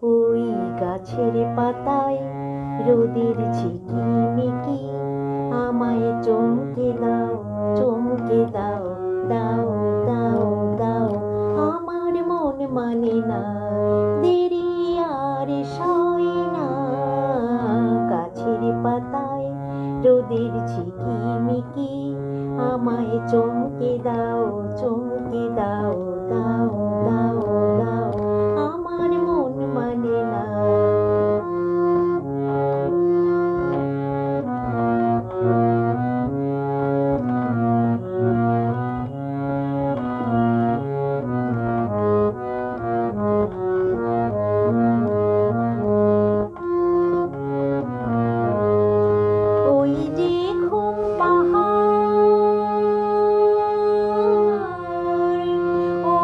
ওই গাছের পাতায় রোদের ঝিকিমিকি আমায় চমকে দাও, চমকে দাও, দাও দাও দাও। আমার মন মানে না, দেরি আর সয় না। গাছের পাতায় রোদের ঝিকিমিকি আমায় চমকে দাও, চমকে দাও, দাও দাও দাও। আমার মন মানে না। ওই যে ঘুম পাহাড়, ও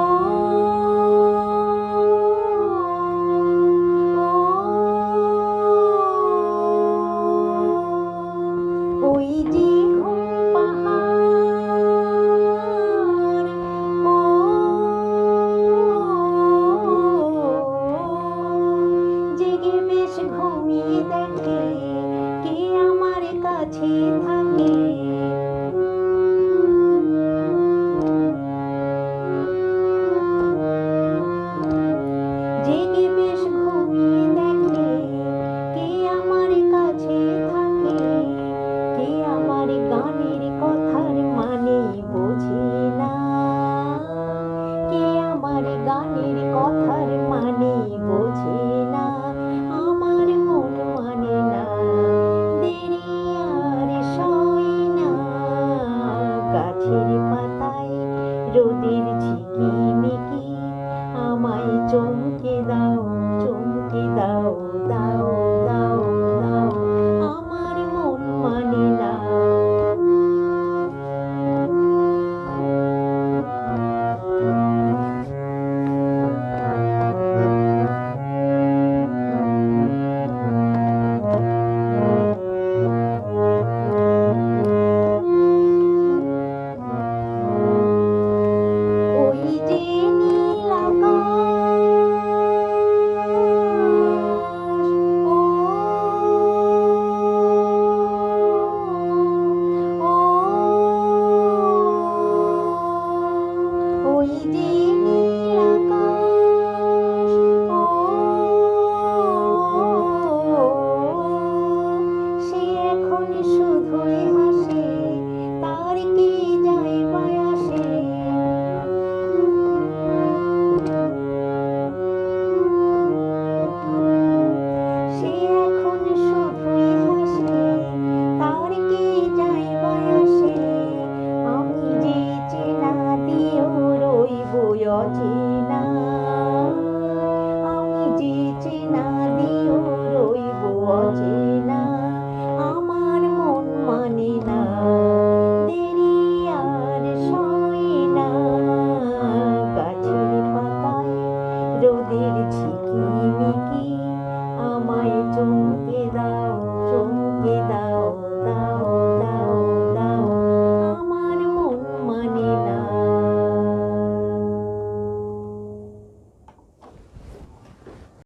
ওই যে ঘুম পাহাড়, ও জেগে বেশ ঘুমিয়ে দেখে কে আমার কাছে থাকে। জেগে বেশ ঘুমিয়ে দেখে কে আমার কাছে থাকে। কে আমার গানের কথার মানে বোঝে না, কে আমার গানের কথার মানে বোঝে না। আমার মন মানে না, দেরি আর সয় না। গাছের পাতায় রোদের ঝিকিমিকি আমায় চমকে দাও, চমকে দাও, দাও দাও দাও। আমার মন মানে না। ওই যে নীল আকাশ, ও ওই যে নীল আকাশ, সে এখন শুধুই হাসে, তার কি যায় বায় আসে। সে এখন শুধুই হাসে, তার কি যায় বায় আসে। আমি যে চেনা দিয়েও রইব অচেনা, আমি যে চেনা